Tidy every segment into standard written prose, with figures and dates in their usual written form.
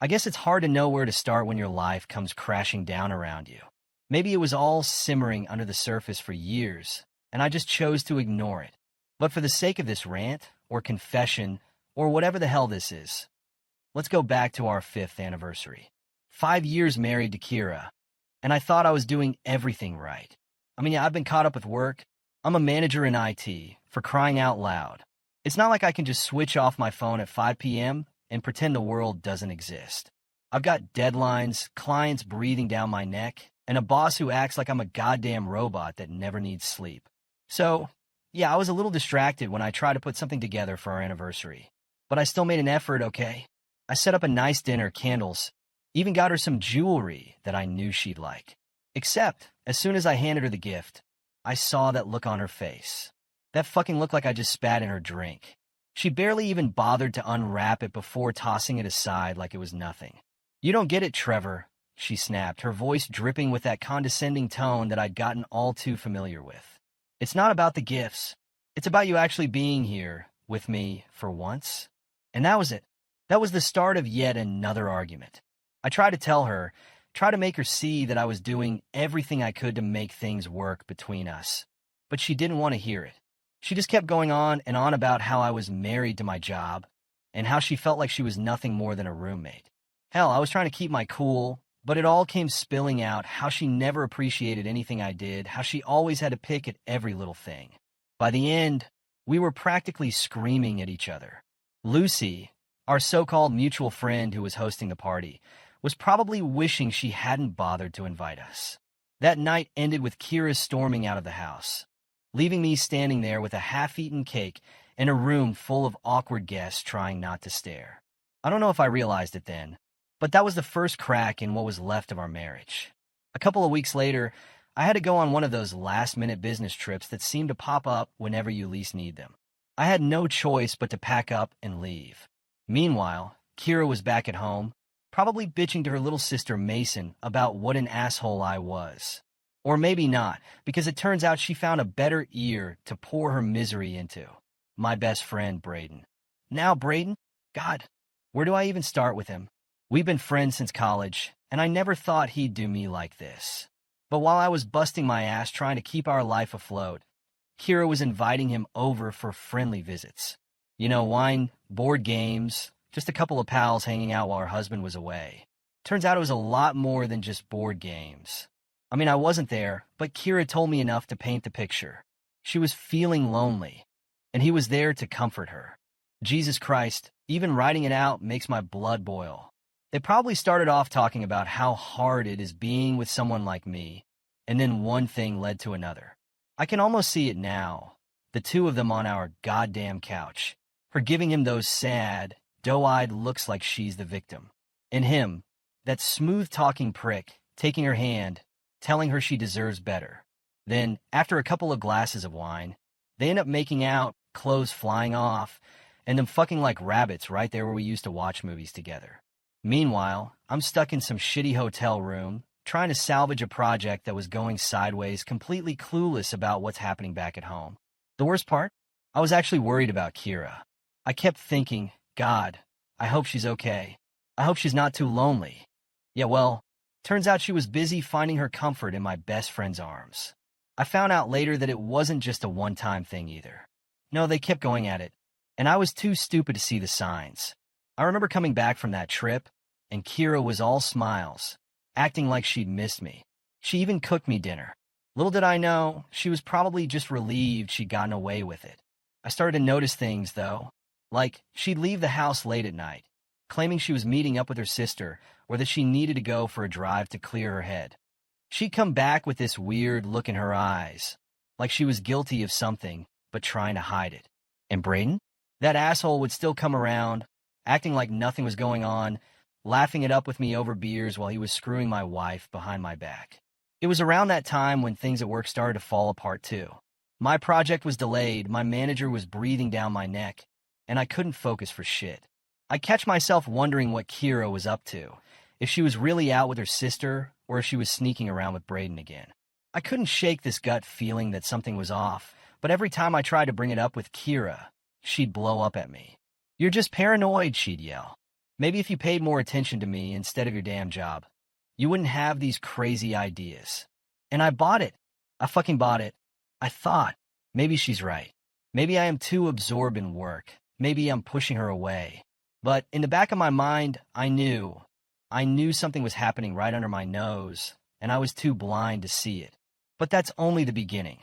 I guess it's hard to know where to start when your life comes crashing down around you. Maybe it was all simmering under the surface for years, and I just chose to ignore it. But for the sake of this rant, or confession, or whatever the hell this is, let's go back to our 5th anniversary. 5 years married to Kira, and I thought I was doing everything right. I mean, yeah, I've been caught up with work. I'm a manager in IT, for crying out loud. It's not like I can just switch off my phone at 5 p.m. and pretend the world doesn't exist. I've got deadlines, clients breathing down my neck, and a boss who acts like I'm a goddamn robot that never needs sleep. So, yeah, I was a little distracted when I tried to put something together for our anniversary. But I still made an effort, okay? I set up a nice dinner, candles, even got her some jewelry that I knew she'd like. Except, as soon as I handed her the gift, I saw that look on her face. That fucking looked like I just spat in her drink. She barely even bothered to unwrap it before tossing it aside like it was nothing. "You don't get it, Trevor," she snapped, her voice dripping with that condescending tone that I'd gotten all too familiar with. "It's not about the gifts. It's about you actually being here with me for once." And that was it. That was the start of yet another argument. I tried to tell her, try to make her see that I was doing everything I could to make things work between us. But she didn't want to hear it. She just kept going on and on about how I was married to my job and how she felt like she was nothing more than a roommate. Hell, I was trying to keep my cool, but it all came spilling out how she never appreciated anything I did, how she always had to pick at every little thing. By the end, we were practically screaming at each other. Lucy, our so-called mutual friend who was hosting the party, was probably wishing she hadn't bothered to invite us. That night ended with Kira storming out of the house, leaving me standing there with a half-eaten cake in a room full of awkward guests trying not to stare. I don't know if I realized it then, but that was the first crack in what was left of our marriage. A couple of weeks later, I had to go on one of those last-minute business trips that seem to pop up whenever you least need them. I had no choice but to pack up and leave. Meanwhile, Kira was back at home, probably bitching to her little sister Mason about what an asshole I was. Or maybe not, because it turns out she found a better ear to pour her misery into. My best friend, Braden. Now, Braden? God, where do I even start with him? We've been friends since college, and I never thought he'd do me like this. But while I was busting my ass trying to keep our life afloat, Kira was inviting him over for friendly visits. You know, wine, board games, just a couple of pals hanging out while her husband was away. Turns out it was a lot more than just board games. I mean, I wasn't there, but Kira told me enough to paint the picture. She was feeling lonely, and he was there to comfort her. Jesus Christ, even writing it out makes my blood boil. They probably started off talking about how hard it is being with someone like me, and then one thing led to another. I can almost see it now, the two of them on our goddamn couch, her giving him those sad, doe-eyed looks like she's the victim. And him, that smooth-talking prick, taking her hand, telling her she deserves better. Then, after a couple of glasses of wine, they end up making out, clothes flying off, and them fucking like rabbits right there where we used to watch movies together. Meanwhile, I'm stuck in some shitty hotel room, trying to salvage a project that was going sideways, completely clueless about what's happening back at home. The worst part? I was actually worried about Kira. I kept thinking, God, I hope she's okay. I hope she's not too lonely. Yeah, well, turns out she was busy finding her comfort in my best friend's arms. I found out later that it wasn't just a one-time thing either. No, they kept going at it, and I was too stupid to see the signs. I remember coming back from that trip, and Kira was all smiles, acting like she'd missed me. She even cooked me dinner. Little did I know, she was probably just relieved she'd gotten away with it. I started to notice things, though, like she'd leave the house late at night, claiming she was meeting up with her sister or that she needed to go for a drive to clear her head. She'd come back with this weird look in her eyes, like she was guilty of something, but trying to hide it. And Braden? That asshole would still come around, acting like nothing was going on, laughing it up with me over beers while he was screwing my wife behind my back. It was around that time when things at work started to fall apart too. My project was delayed, my manager was breathing down my neck, and I couldn't focus for shit. I catch myself wondering what Kira was up to, if she was really out with her sister or if she was sneaking around with Braden again. I couldn't shake this gut feeling that something was off, but every time I tried to bring it up with Kira, she'd blow up at me. "You're just paranoid," she'd yell. Maybe if you paid more attention to me instead of your damn job, you wouldn't have these crazy ideas. And I bought it. I fucking bought it. I thought, maybe she's right. Maybe I am too absorbed in work. Maybe I'm pushing her away. But in the back of my mind, I knew. I knew something was happening right under my nose, and I was too blind to see it. But that's only the beginning.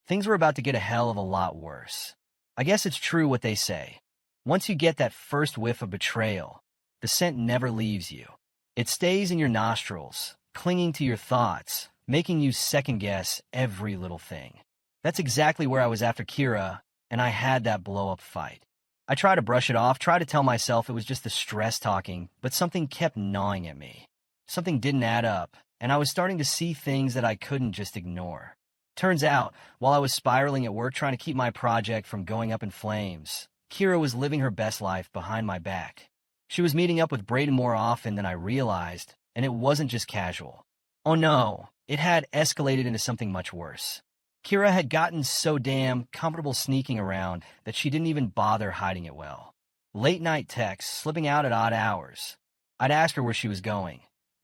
Things were about to get a hell of a lot worse. I guess it's true what they say. Once you get that first whiff of betrayal, the scent never leaves you. It stays in your nostrils, clinging to your thoughts, making you second-guess every little thing. That's exactly where I was after Kira, and I had that blow-up fight. I tried to brush it off, tried to tell myself it was just the stress talking, but something kept gnawing at me. Something didn't add up, and I was starting to see things that I couldn't just ignore. Turns out, while I was spiraling at work trying to keep my project from going up in flames, Kira was living her best life behind my back. She was meeting up with Brayden more often than I realized, and it wasn't just casual. Oh no, it had escalated into something much worse. Kira had gotten so damn comfortable sneaking around that she didn't even bother hiding it well. Late-night texts, slipping out at odd hours. I'd ask her where she was going,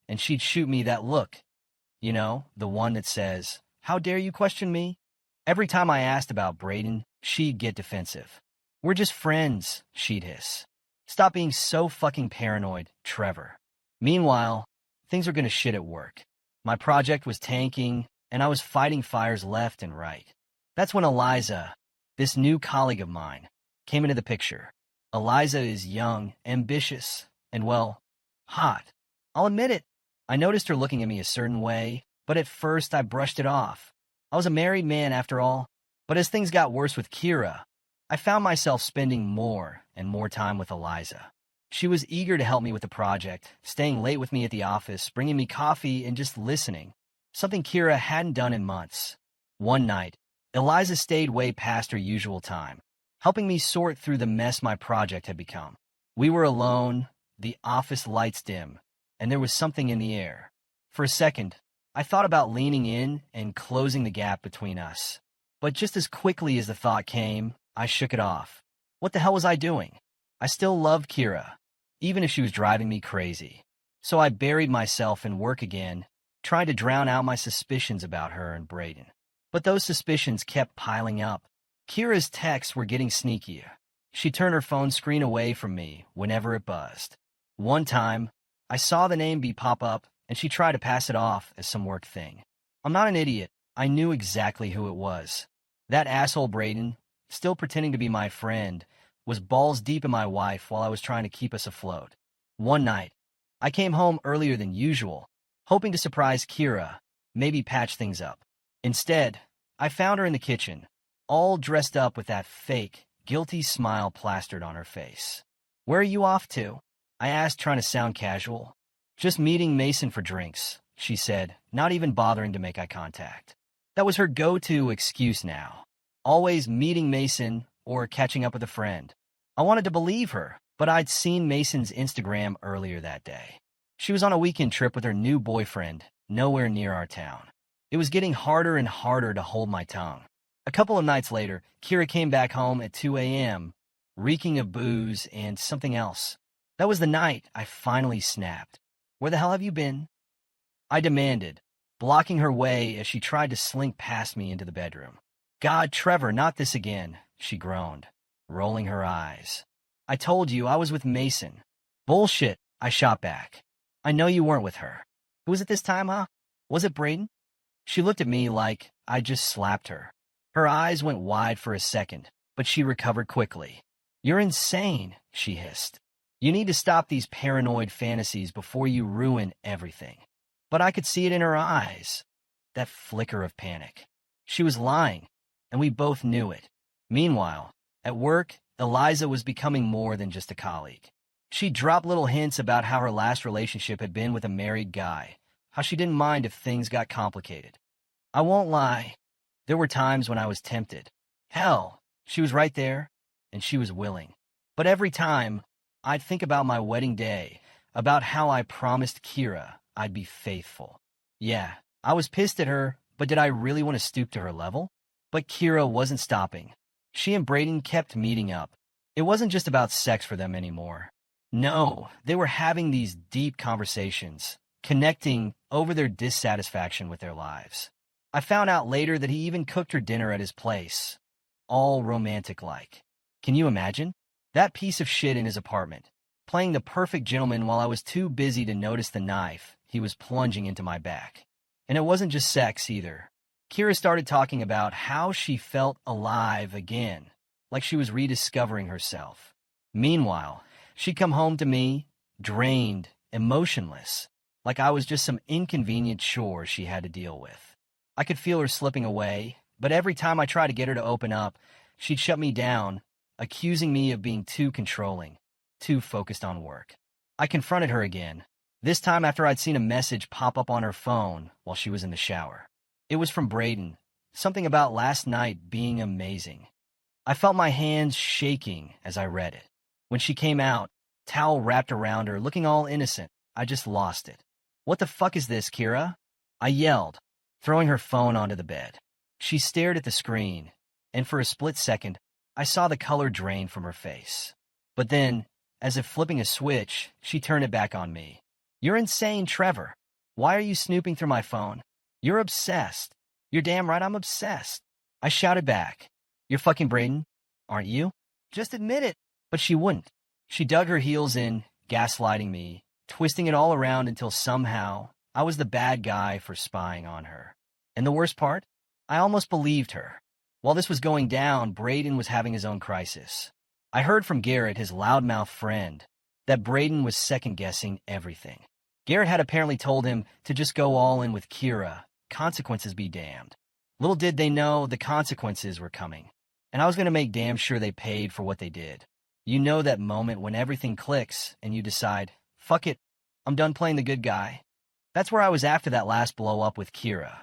and she'd shoot me that look. You know, the one that says, "How dare you question me?" Every time I asked about Brayden, she'd get defensive. "We're just friends," she'd hiss. "Stop being so fucking paranoid, Trevor." Meanwhile, things were gonna shit at work. My project was tanking, and I was fighting fires left and right. That's when Eliza, this new colleague of mine, came into the picture. Eliza is young, ambitious, and, well, hot. I'll admit it. I noticed her looking at me a certain way, but at first I brushed it off. I was a married man after all. But as things got worse with Kira, I found myself spending more and more time with Eliza. She was eager to help me with the project, staying late with me at the office, bringing me coffee, and just listening. Something Kira hadn't done in months. One night, Eliza stayed way past her usual time, helping me sort through the mess my project had become. We were alone, the office lights dim, and there was something in the air. For a second, I thought about leaning in and closing the gap between us. But just as quickly as the thought came, I shook it off. What the hell was I doing? I still loved Kira, even if she was driving me crazy. So I buried myself in work again, trying to drown out my suspicions about her and Brayden. But those suspicions kept piling up. Kira's texts were getting sneakier. She turned her phone screen away from me whenever it buzzed. One time, I saw the name pop up, and she tried to pass it off as some work thing. I'm not an idiot. I knew exactly who it was. That asshole Brayden, still pretending to be my friend, was balls deep in my wife while I was trying to keep us afloat. One night, I came home earlier than usual, hoping to surprise Kira, maybe patch things up. Instead, I found her in the kitchen, all dressed up with that fake, guilty smile plastered on her face. "Where are you off to?" I asked, trying to sound casual. "Just meeting Mason for drinks," she said, not even bothering to make eye contact. That was her go-to excuse now. Always meeting Mason or catching up with a friend. I wanted to believe her, but I'd seen Mason's Instagram earlier that day. She was on a weekend trip with her new boyfriend, nowhere near our town. It was getting harder and harder to hold my tongue. A couple of nights later, Kira came back home at 2 a.m., reeking of booze and something else. That was the night I finally snapped. "Where the hell have you been?" I demanded, blocking her way as she tried to slink past me into the bedroom. "God, Trevor, not this again," she groaned, rolling her eyes. "I told you I was with Mason." "Bullshit," I shot back. "I know you weren't with her. Who was it this time, huh? Was it Brayden?" She looked at me like I just slapped her. Her eyes went wide for a second, but she recovered quickly. "You're insane," she hissed. "You need to stop these paranoid fantasies before you ruin everything." But I could see it in her eyes, that flicker of panic. She was lying, and we both knew it. Meanwhile, at work, Eliza was becoming more than just a colleague. She dropped little hints about how her last relationship had been with a married guy, how she didn't mind if things got complicated. I won't lie, there were times when I was tempted. Hell, she was right there, and she was willing. But every time, I'd think about my wedding day, about how I promised Kira I'd be faithful. Yeah, I was pissed at her, but did I really want to stoop to her level? But Kira wasn't stopping. She and Brayden kept meeting up. It wasn't just about sex for them anymore. No, they were having these deep conversations, connecting over their dissatisfaction with their lives. I found out later that he even cooked her dinner at his place, all romantic-like. Can you imagine? That piece of shit in his apartment, playing the perfect gentleman while I was too busy to notice the knife he was plunging into my back. And it wasn't just sex either. Kira started talking about how she felt alive again, like she was rediscovering herself. Meanwhile, she'd come home to me, drained, emotionless, like I was just some inconvenient chore she had to deal with. I could feel her slipping away, but every time I tried to get her to open up, she'd shut me down, accusing me of being too controlling, too focused on work. I confronted her again, this time after I'd seen a message pop up on her phone while she was in the shower. It was from Braden, something about last night being amazing. I felt my hands shaking as I read it. When she came out, towel wrapped around her, looking all innocent, I just lost it. "What the fuck is this, Kira?" I yelled, throwing her phone onto the bed. She stared at the screen, and for a split second, I saw the color drain from her face. But then, as if flipping a switch, she turned it back on me. "You're insane, Trevor. Why are you snooping through my phone? You're obsessed." "You're damn right I'm obsessed," I shouted back. "You're fucking Braden, aren't you? Just admit it." But she wouldn't. She dug her heels in, gaslighting me, twisting it all around until somehow I was the bad guy for spying on her. And the worst part? I almost believed her. While this was going down, Braden was having his own crisis. I heard from Garrett, his loudmouth friend, that Braden was second-guessing everything. Garrett had apparently told him to just go all in with Kira, consequences be damned. Little did they know the consequences were coming, and I was going to make damn sure they paid for what they did. You know that moment when everything clicks and you decide, fuck it, I'm done playing the good guy. That's where I was after that last blow-up with Kira.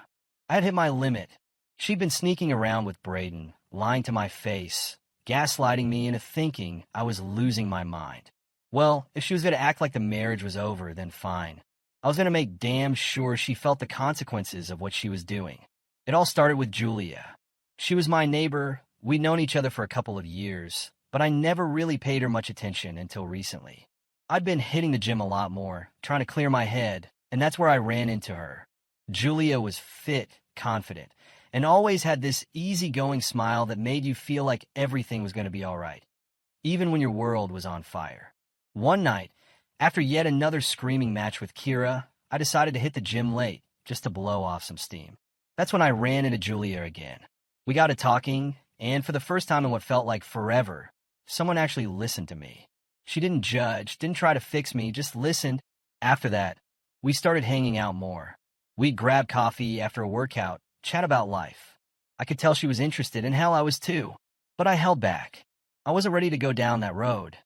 I had hit my limit. She'd been sneaking around with Braden, lying to my face, gaslighting me into thinking I was losing my mind. Well, if she was going to act like the marriage was over, then fine. I was going to make damn sure she felt the consequences of what she was doing. It all started with Julia. She was my neighbor. We'd known each other for a couple of years, but I never really paid her much attention until recently. I'd been hitting the gym a lot more, trying to clear my head, and that's where I ran into her. Julia was fit, confident, and always had this easygoing smile that made you feel like everything was going to be all right, even when your world was on fire. One night, after yet another screaming match with Kira, I decided to hit the gym late, just to blow off some steam. That's when I ran into Julia again. We got to talking, and for the first time in what felt like forever, someone actually listened to me. She didn't judge, didn't try to fix me, just listened. After that, we started hanging out more. We'd grab coffee after a workout, chat about life. I could tell she was interested, and hell, I was too. But I held back. I wasn't ready to go down that road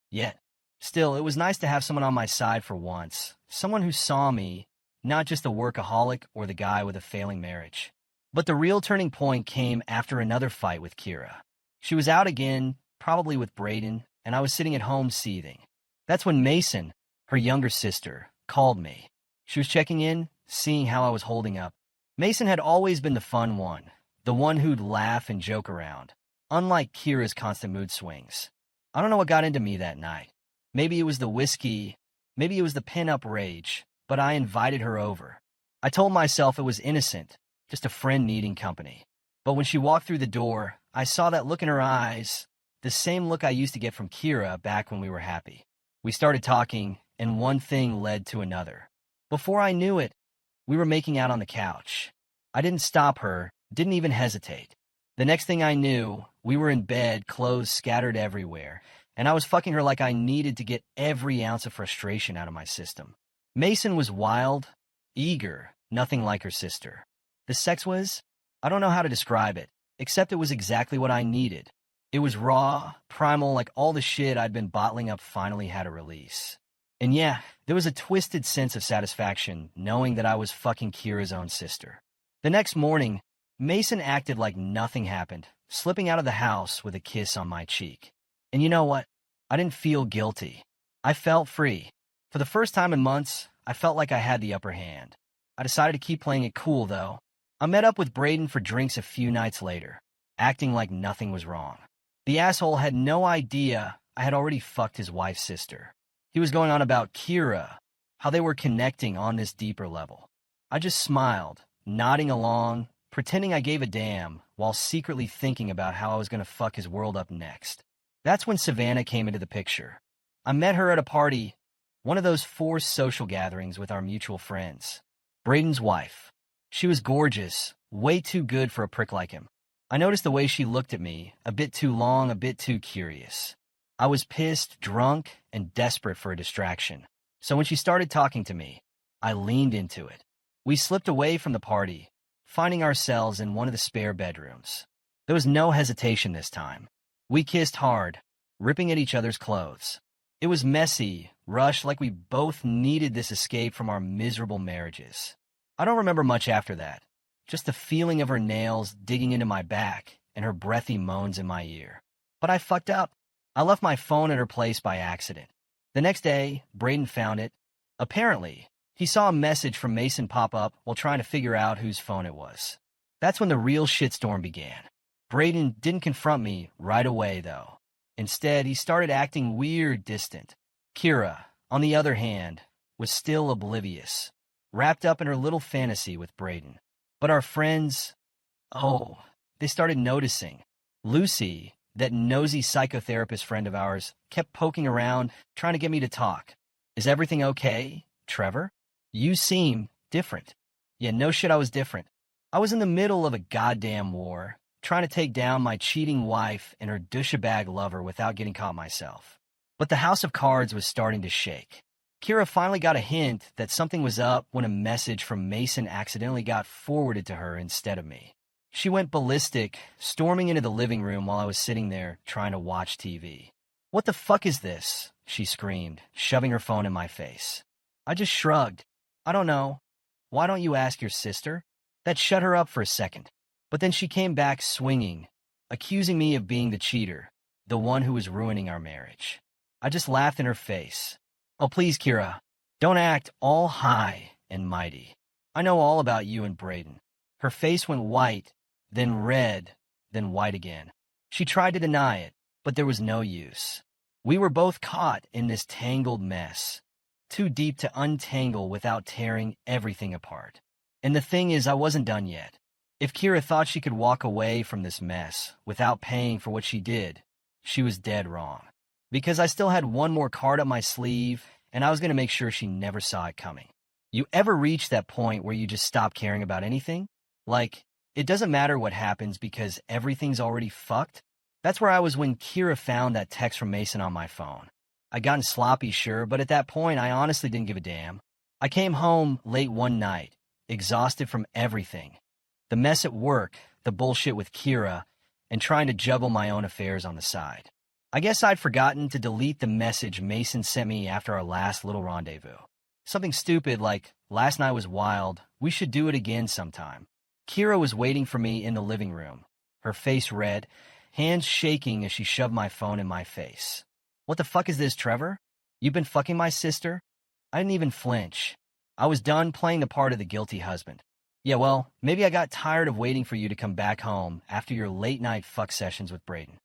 yet. Still, it was nice to have someone on my side for once, someone who saw me, not just a workaholic or the guy with a failing marriage. But the real turning point came after another fight with Kira. She was out again, probably with Braden, and I was sitting at home seething. That's when Mason, her younger sister, called me. She was checking in, seeing how I was holding up. Mason had always been the fun one, the one who'd laugh and joke around, unlike Kira's constant mood swings. I don't know what got into me that night. Maybe it was the whiskey, maybe it was the pin-up rage, but I invited her over. I told myself it was innocent, just a friend needing company. But when she walked through the door, I saw that look in her eyes, the same look I used to get from Kira back when we were happy. We started talking, and one thing led to another. Before I knew it, we were making out on the couch. I didn't stop her, didn't even hesitate. The next thing I knew, we were in bed, clothes scattered everywhere, and I was fucking her like I needed to get every ounce of frustration out of my system. Mason was wild, eager, nothing like her sister. The sex was, I don't know how to describe it, except it was exactly what I needed. It was raw, primal, like all the shit I'd been bottling up finally had a release. And yeah, there was a twisted sense of satisfaction knowing that I was fucking Kira's own sister. The next morning, Mason acted like nothing happened, slipping out of the house with a kiss on my cheek. And you know what? I didn't feel guilty. I felt free. For the first time in months, I felt like I had the upper hand. I decided to keep playing it cool, though. I met up with Braden for drinks a few nights later, acting like nothing was wrong. The asshole had no idea I had already fucked his wife's sister. He was going on about Kira, how they were connecting on this deeper level. I just smiled, nodding along, pretending I gave a damn, while secretly thinking about how I was going to fuck his world up next. That's when Savannah came into the picture. I met her at a party, one of those forced social gatherings with our mutual friends. Braden's wife. She was gorgeous, way too good for a prick like him. I noticed the way she looked at me, a bit too long, a bit too curious. I was pissed, drunk, and desperate for a distraction. So when she started talking to me, I leaned into it. We slipped away from the party, finding ourselves in one of the spare bedrooms. There was no hesitation this time. We kissed hard, ripping at each other's clothes. It was messy, rushed, like we both needed this escape from our miserable marriages. I don't remember much after that, just the feeling of her nails digging into my back and her breathy moans in my ear. But I fucked up. I left my phone at her place by accident. The next day, Braden found it. Apparently, he saw a message from Mason pop up while trying to figure out whose phone it was. That's when the real shitstorm began. Braden didn't confront me right away, though. Instead, he started acting weird, distant. Kira, on the other hand, was still oblivious, wrapped up in her little fantasy with Braden. But our friends, oh, they started noticing. Lucy, that nosy psychotherapist friend of ours, kept poking around, trying to get me to talk. Is everything okay, Trevor? You seem different. Yeah, no shit, I was different. I was in the middle of a goddamn war, trying to take down my cheating wife and her douchebag lover without getting caught myself. But the house of cards was starting to shake. Kira finally got a hint that something was up when a message from Mason accidentally got forwarded to her instead of me. She went ballistic, storming into the living room while I was sitting there trying to watch TV. "What the fuck is this?" she screamed, shoving her phone in my face. I just shrugged. "I don't know. Why don't you ask your sister?" That shut her up for a second. But then she came back swinging, accusing me of being the cheater, the one who was ruining our marriage. I just laughed in her face. "Oh, please, Kira, don't act all high and mighty. I know all about you and Braden." Her face went white, then red, then white again. She tried to deny it, but there was no use. We were both caught in this tangled mess, too deep to untangle without tearing everything apart. And the thing is, I wasn't done yet. If Kira thought she could walk away from this mess without paying for what she did, she was dead wrong. Because I still had one more card up my sleeve, and I was going to make sure she never saw it coming. You ever reach that point where you just stop caring about anything? Like, it doesn't matter what happens because everything's already fucked? That's where I was when Kira found that text from Mason on my phone. I'd gotten sloppy, sure, but at that point, I honestly didn't give a damn. I came home late one night, exhausted from everything. The mess at work, the bullshit with Kira, and trying to juggle my own affairs on the side. I guess I'd forgotten to delete the message Mason sent me after our last little rendezvous. Something stupid like, "Last night was wild, we should do it again sometime." Kira was waiting for me in the living room, her face red, hands shaking as she shoved my phone in my face. "What the fuck is this, Trevor? You've been fucking my sister?" I didn't even flinch. I was done playing the part of the guilty husband. "Yeah, well, maybe I got tired of waiting for you to come back home after your late-night fuck sessions with Braden."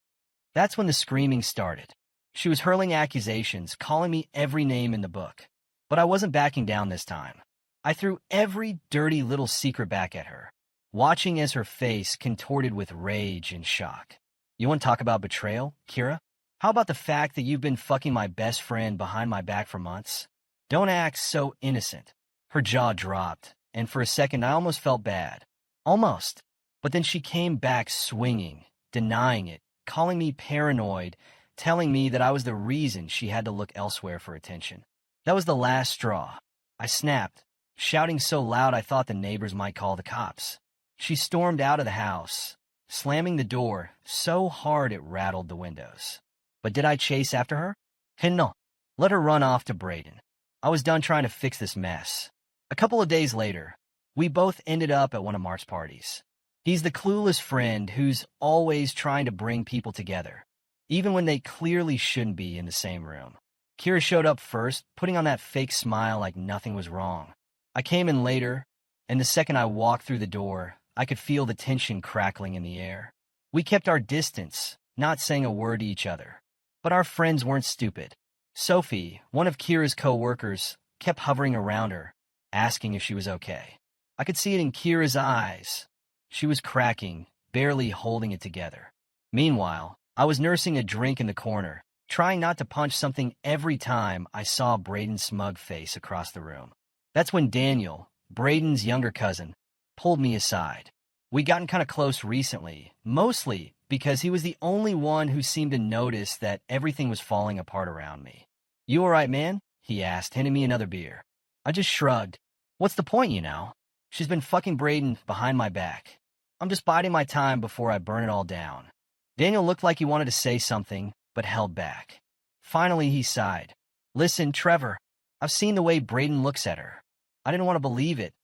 That's when the screaming started. She was hurling accusations, calling me every name in the book. But I wasn't backing down this time. I threw every dirty little secret back at her, watching as her face contorted with rage and shock. "You want to talk about betrayal, Kira? How about the fact that you've been fucking my best friend behind my back for months? Don't act so innocent." Her jaw dropped, and for a second I almost felt bad. Almost. But then she came back swinging, denying it, calling me paranoid, telling me that I was the reason she had to look elsewhere for attention. That was the last straw. I snapped, shouting so loud I thought the neighbors might call the cops. She stormed out of the house, slamming the door so hard it rattled the windows. But did I chase after her? No. Let her run off to Braden. I was done trying to fix this mess. A couple of days later, we both ended up at one of Mark's parties. He's the clueless friend who's always trying to bring people together, even when they clearly shouldn't be in the same room. Kira showed up first, putting on that fake smile like nothing was wrong. I came in later, and the second I walked through the door, I could feel the tension crackling in the air. We kept our distance, not saying a word to each other. But our friends weren't stupid. Sophie, one of Kira's co-workers, kept hovering around her, asking if she was okay. I could see it in Kira's eyes. She was cracking, barely holding it together. Meanwhile, I was nursing a drink in the corner, trying not to punch something every time I saw Braden's smug face across the room. That's when Daniel, Braden's younger cousin, pulled me aside. We'd gotten kind of close recently, mostly because he was the only one who seemed to notice that everything was falling apart around me. "You all right, man?" he asked, handing me another beer. I just shrugged. "What's the point, you know? She's been fucking Braden behind my back. I'm just biding my time before I burn it all down." Daniel looked like he wanted to say something, but held back. Finally, he sighed. "Listen, Trevor, I've seen the way Braden looks at her. I didn't want to believe it,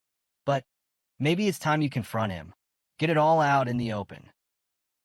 but maybe it's time you confront him. Get it all out in the open."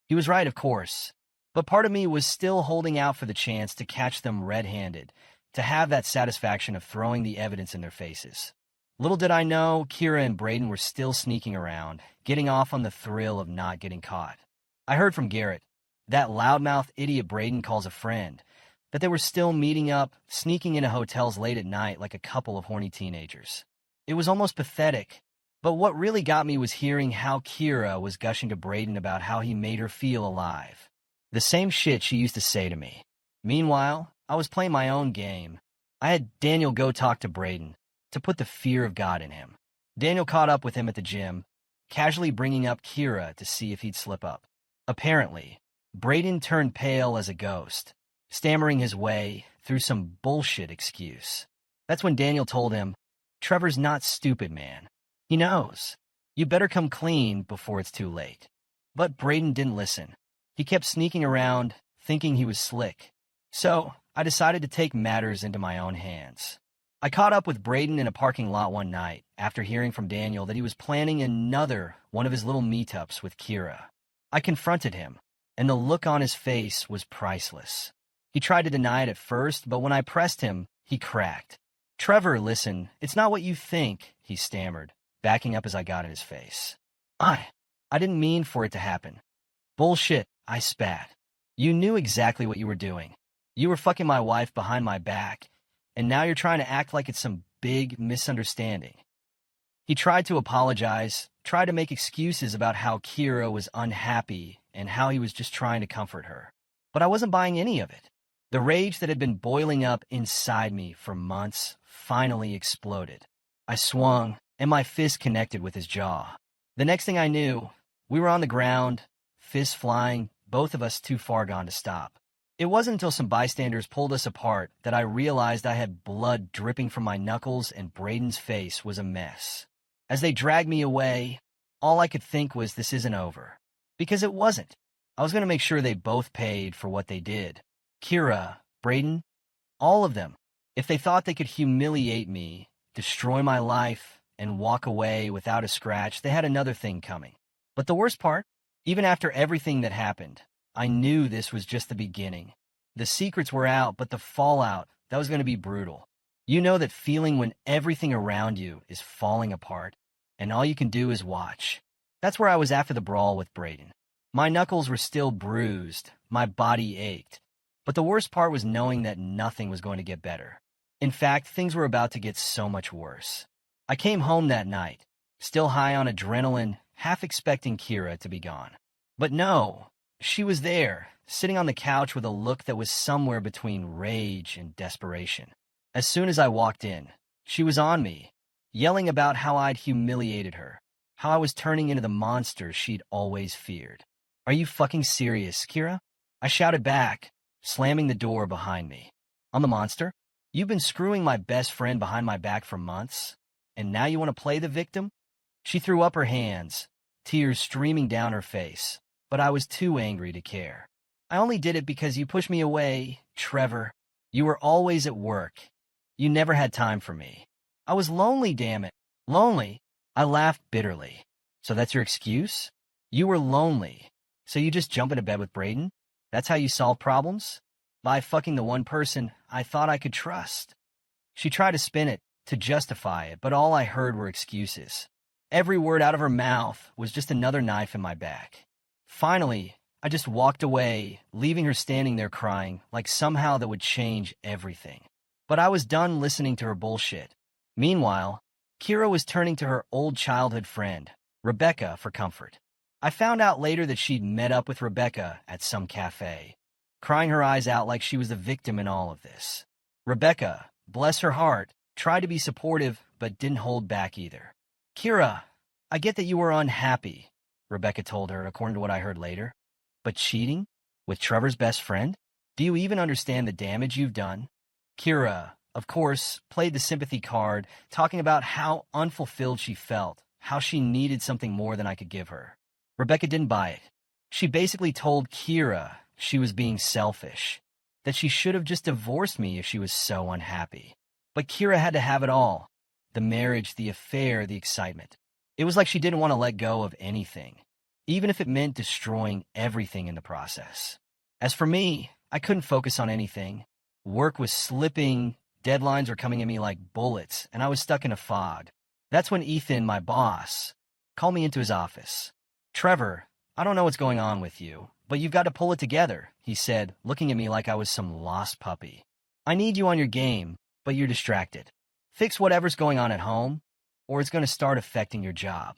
He was right, of course, but part of me was still holding out for the chance to catch them red-handed, to have that satisfaction of throwing the evidence in their faces. Little did I know, Kira and Braden were still sneaking around, getting off on the thrill of not getting caught. I heard from Garrett, that loudmouth idiot Braden calls a friend, that they were still meeting up, sneaking into hotels late at night like a couple of horny teenagers. It was almost pathetic, but what really got me was hearing how Kira was gushing to Braden about how he made her feel alive. The same shit she used to say to me. Meanwhile, I was playing my own game. I had Daniel go talk to Braden, to put the fear of God in him. Daniel caught up with him at the gym, casually bringing up Kira to see if he'd slip up. Apparently, Braden turned pale as a ghost, stammering his way through some bullshit excuse. That's when Daniel told him, "Trevor's not stupid, man. He knows. You better come clean before it's too late." But Braden didn't listen. He kept sneaking around, thinking he was slick. So I decided to take matters into my own hands. I caught up with Braden in a parking lot one night after hearing from Daniel that he was planning another one of his little meetups with Kira. I confronted him, and the look on his face was priceless. He tried to deny it at first, but when I pressed him, he cracked. "Trevor, listen, it's not what you think," he stammered, backing up as I got in his face. I didn't mean for it to happen." "Bullshit," I spat. "You knew exactly what you were doing. You were fucking my wife behind my back, and now you're trying to act like it's some big misunderstanding." He tried to apologize, tried to make excuses about how Kira was unhappy and how he was just trying to comfort her. But I wasn't buying any of it. The rage that had been boiling up inside me for months finally exploded. I swung, and my fist connected with his jaw. The next thing I knew, we were on the ground, fists flying, both of us too far gone to stop. It wasn't until some bystanders pulled us apart that I realized I had blood dripping from my knuckles and Braden's face was a mess. As they dragged me away, all I could think was this isn't over. Because it wasn't. I was going to make sure they both paid for what they did. Kira, Braden, all of them. If they thought they could humiliate me, destroy my life, and walk away without a scratch, they had another thing coming. But the worst part, even after everything that happened, I knew this was just the beginning. The secrets were out, but the fallout, that was going to be brutal. You know that feeling when everything around you is falling apart, and all you can do is watch. That's where I was after the brawl with Braden. My knuckles were still bruised, my body ached, but the worst part was knowing that nothing was going to get better. In fact, things were about to get so much worse. I came home that night, still high on adrenaline, half expecting Kira to be gone. But no, she was there, sitting on the couch with a look that was somewhere between rage and desperation. As soon as I walked in, she was on me, yelling about how I'd humiliated her, how I was turning into the monster she'd always feared. "Are you fucking serious, Kira?" I shouted back, slamming the door behind me. "I'm the monster? You've been screwing my best friend behind my back for months, and now you want to play the victim?" She threw up her hands, tears streaming down her face, but I was too angry to care. "I only did it because you pushed me away, Trevor. You were always at work. You never had time for me. I was lonely, damn it. Lonely?" I laughed bitterly. "So that's your excuse? You were lonely, so you just jump into bed with Braden? That's how you solve problems? By fucking the one person I thought I could trust?" She tried to spin it, to justify it, but all I heard were excuses. Every word out of her mouth was just another knife in my back. Finally, I just walked away, leaving her standing there crying, like somehow that would change everything. But I was done listening to her bullshit. Meanwhile, Kira was turning to her old childhood friend, Rebecca, for comfort. I found out later that she'd met up with Rebecca at some cafe, crying her eyes out like she was the victim in all of this. Rebecca, bless her heart, tried to be supportive but didn't hold back either. Kira, I get that you were unhappy, Rebecca told her, according to what I heard later. But cheating? With Trevor's best friend? Do you even understand the damage you've done? Kira, of course, played the sympathy card, talking about how unfulfilled she felt, how she needed something more than I could give her. Rebecca didn't buy it. She basically told Kira she was being selfish, that she should have just divorced me if she was so unhappy. But Kira had to have it all. The marriage, the affair, the excitement. It was like she didn't want to let go of anything, even if it meant destroying everything in the process. As for me, I couldn't focus on anything. Work was slipping, deadlines were coming at me like bullets, and I was stuck in a fog. That's when Ethan, my boss, called me into his office. Trevor, I don't know what's going on with you, but you've got to pull it together, he said, looking at me like I was some lost puppy. I need you on your game, but you're distracted. Fix whatever's going on at home, or it's going to start affecting your job.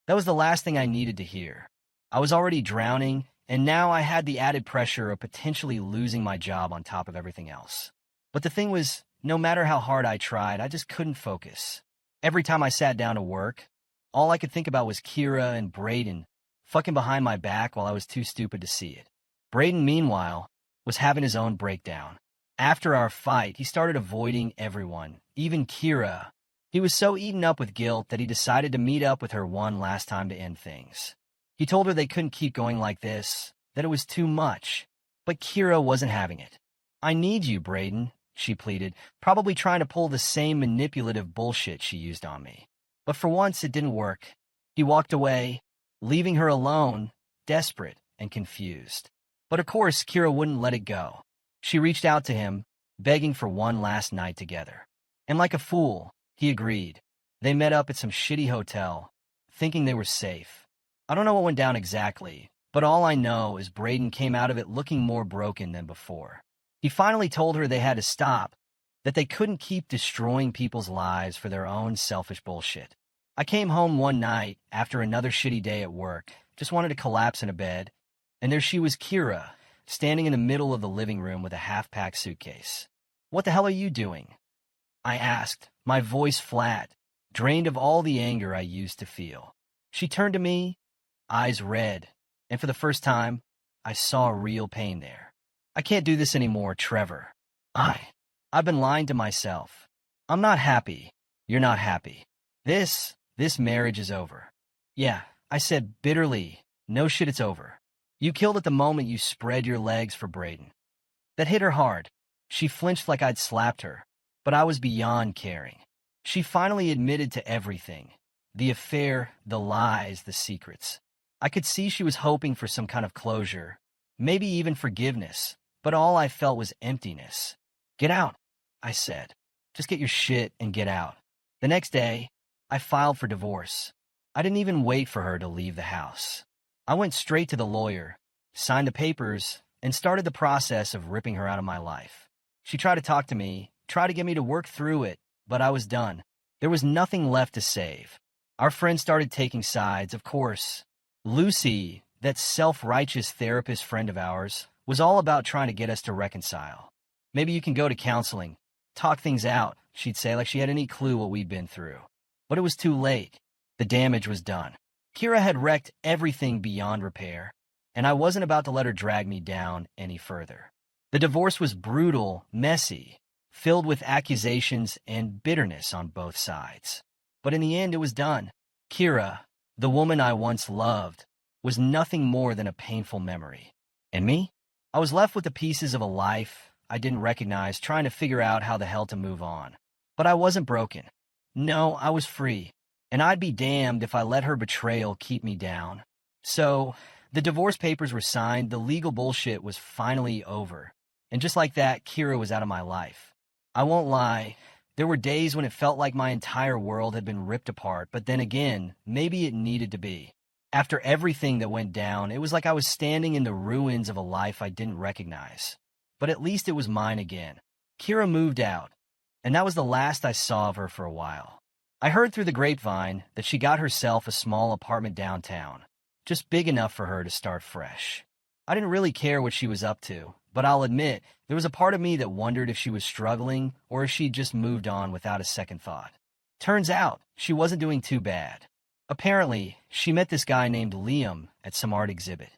That was the last thing I needed to hear. I was already drowning, and now I had the added pressure of potentially losing my job on top of everything else. But the thing was, no matter how hard I tried, I just couldn't focus. Every time I sat down to work, all I could think about was Kira and Braden fucking behind my back while I was too stupid to see it. Braden, meanwhile, was having his own breakdown. After our fight, he started avoiding everyone, even Kira. He was so eaten up with guilt that he decided to meet up with her one last time to end things. He told her they couldn't keep going like this, that it was too much. But Kira wasn't having it. I need you, Braden, she pleaded, probably trying to pull the same manipulative bullshit she used on me. But for once, it didn't work. He walked away, leaving her alone, desperate and confused. But of course, Kira wouldn't let it go. She reached out to him, begging for one last night together. And like a fool, he agreed. They met up at some shitty hotel, thinking they were safe. I don't know what went down exactly, but all I know is Braden came out of it looking more broken than before. He finally told her they had to stop, that they couldn't keep destroying people's lives for their own selfish bullshit. I came home one night after another shitty day at work, just wanted to collapse in a bed, and there she was, Kira, standing in the middle of the living room with a half-packed suitcase. "What the hell are you doing?" I asked, my voice flat, drained of all the anger I used to feel. She turned to me, eyes red, and for the first time, I saw real pain there. "I can't do this anymore, Trevor. I've been lying to myself. I'm not happy. You're not happy. This marriage is over." "Yeah," I said bitterly. "No shit, it's over. You killed at the moment you spread your legs for Braden." That hit her hard. She flinched like I'd slapped her, but I was beyond caring. She finally admitted to everything. The affair, the lies, the secrets. I could see she was hoping for some kind of closure, maybe even forgiveness, but all I felt was emptiness. "Get out," I said. "Just get your shit and get out." The next day, I filed for divorce. I didn't even wait for her to leave the house. I went straight to the lawyer, signed the papers, and started the process of ripping her out of my life. She tried to talk to me, tried to get me to work through it, but I was done. There was nothing left to save. Our friends started taking sides, of course. Lucy, that self-righteous therapist friend of ours, was all about trying to get us to reconcile. "Maybe you can go to counseling, talk things out," she'd say, like she had any clue what we'd been through. But it was too late. The damage was done. Kira had wrecked everything beyond repair, and I wasn't about to let her drag me down any further. The divorce was brutal, messy, filled with accusations and bitterness on both sides. But in the end, it was done. Kira, the woman I once loved, was nothing more than a painful memory. And me? I was left with the pieces of a life I didn't recognize, trying to figure out how the hell to move on. But I wasn't broken. No, I was free. And I'd be damned if I let her betrayal keep me down. So, the divorce papers were signed, the legal bullshit was finally over. And just like that, Kira was out of my life. I won't lie, there were days when it felt like my entire world had been ripped apart, but then again, maybe it needed to be. After everything that went down, it was like I was standing in the ruins of a life I didn't recognize. But at least it was mine again. Kira moved out, and that was the last I saw of her for a while. I heard through the grapevine that she got herself a small apartment downtown, just big enough for her to start fresh. I didn't really care what she was up to, but I'll admit, there was a part of me that wondered if she was struggling or if she'd just moved on without a second thought. Turns out, she wasn't doing too bad. Apparently, she met this guy named Liam at some art exhibit.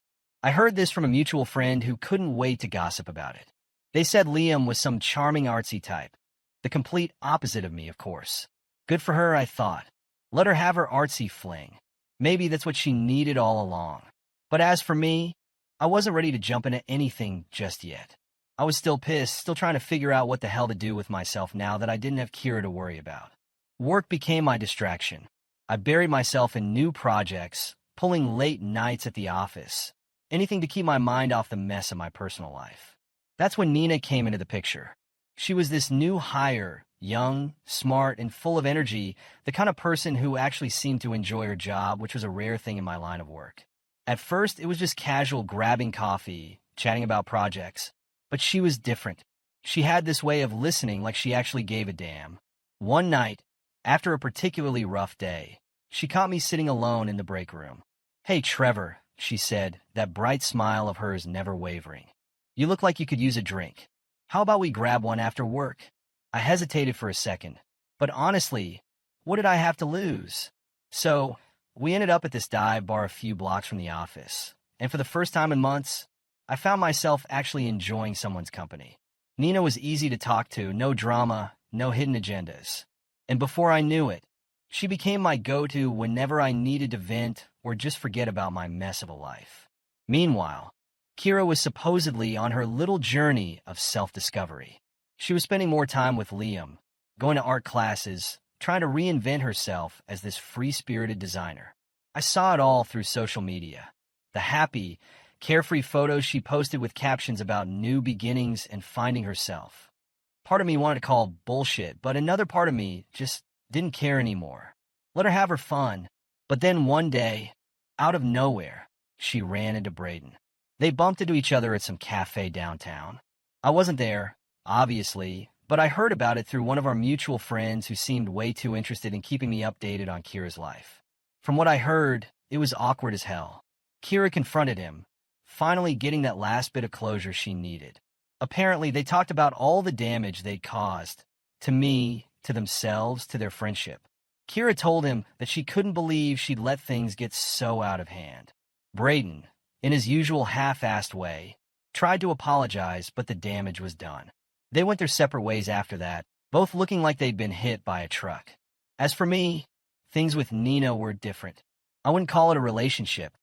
I heard this from a mutual friend who couldn't wait to gossip about it. They said Liam was some charming artsy type. The complete opposite of me, of course. Good for her, I thought. Let her have her artsy fling. Maybe that's what she needed all along. But as for me, I wasn't ready to jump into anything just yet. I was still pissed, still trying to figure out what the hell to do with myself now that I didn't have Kira to worry about. Work became my distraction. I buried myself in new projects, pulling late nights at the office, anything to keep my mind off the mess of my personal life. That's when Nina came into the picture. She was this new hire, young, smart, and full of energy, the kind of person who actually seemed to enjoy her job, which was a rare thing in my line of work. At first, it was just casual grabbing coffee, chatting about projects, but she was different. She had this way of listening like she actually gave a damn. One night, after a particularly rough day, she caught me sitting alone in the break room. "Hey, Trevor," she said, that bright smile of hers never wavering. "You look like you could use a drink. How about we grab one after work?" I hesitated for a second, but honestly, what did I have to lose? So, we ended up at this dive bar a few blocks from the office, and for the first time in months, I found myself actually enjoying someone's company. Nina was easy to talk to, no drama, no hidden agendas. And before I knew it, she became my go-to whenever I needed to vent or just forget about my mess of a life. Meanwhile, Kira was supposedly on her little journey of self-discovery. She was spending more time with Liam, going to art classes, trying to reinvent herself as this free-spirited designer. I saw it all through social media. The happy, carefree photos she posted with captions about new beginnings and finding herself. Part of me wanted to call bullshit, but another part of me just didn't care anymore. Let her have her fun. But then one day, out of nowhere, she ran into Braden. They bumped into each other at some cafe downtown. I wasn't there, obviously, but I heard about it through one of our mutual friends who seemed way too interested in keeping me updated on Kira's life. From what I heard, it was awkward as hell. Kira confronted him, finally getting that last bit of closure she needed. Apparently, they talked about all the damage they'd caused, to me, to themselves, to their friendship. Kira told him that she couldn't believe she'd let things get so out of hand. Braden, in his usual half-assed way, tried to apologize, but the damage was done. They went their separate ways after that, both looking like they'd been hit by a truck. As for me, things with Nina were different. I wouldn't call it a relationship.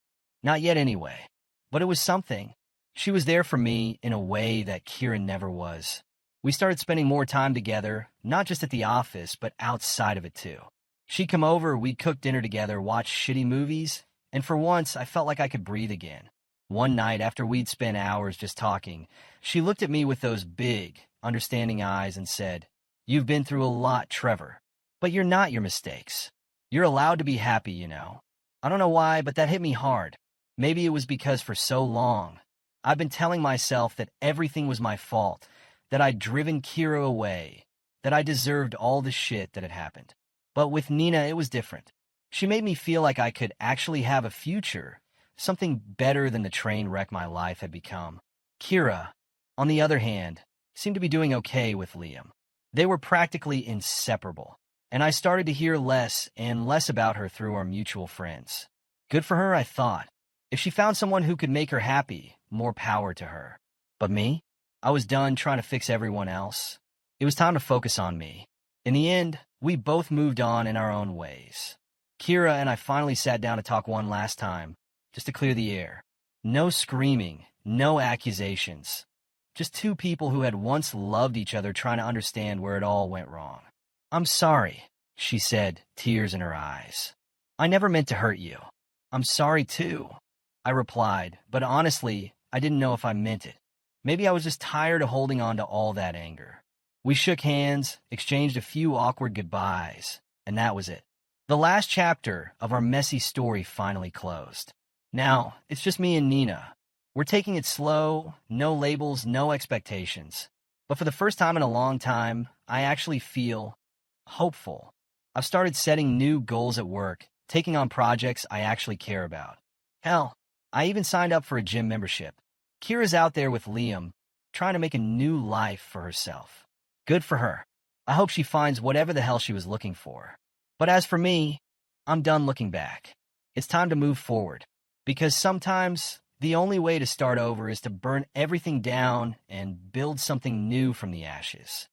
Not yet anyway. But it was something. She was there for me in a way that Kira never was. We started spending more time together, not just at the office, but outside of it too. She'd come over, we'd cook dinner together, watch shitty movies, and for once, I felt like I could breathe again. One night, after we'd spent hours just talking, she looked at me with those big, understanding eyes and said, "You've been through a lot, Trevor, but you're not your mistakes. You're allowed to be happy, you know." I don't know why, but that hit me hard. Maybe it was because for so long, I've been telling myself that everything was my fault, that I'd driven Kira away, that I deserved all the shit that had happened. But with Nina, it was different. She made me feel like I could actually have a future, something better than the train wreck my life had become. Kira, on the other hand, seemed to be doing okay with Liam. They were practically inseparable, and I started to hear less and less about her through our mutual friends. Good for her, I thought. If she found someone who could make her happy, more power to her. But me? I was done trying to fix everyone else. It was time to focus on me. In the end, we both moved on in our own ways. Kira and I finally sat down to talk one last time, just to clear the air. No screaming, no accusations. Just two people who had once loved each other trying to understand where it all went wrong. "I'm sorry," she said, tears in her eyes. "I never meant to hurt you." "I'm sorry too," I replied, but honestly, I didn't know if I meant it. Maybe I was just tired of holding on to all that anger. We shook hands, exchanged a few awkward goodbyes, and that was it. The last chapter of our messy story finally closed. Now, it's just me and Nina. We're taking it slow, no labels, no expectations. But for the first time in a long time, I actually feel hopeful. I've started setting new goals at work, taking on projects I actually care about. Hell, I even signed up for a gym membership. Kira's out there with Liam, trying to make a new life for herself. Good for her. I hope she finds whatever the hell she was looking for. But as for me, I'm done looking back. It's time to move forward. Because sometimes the only way to start over is to burn everything down and build something new from the ashes.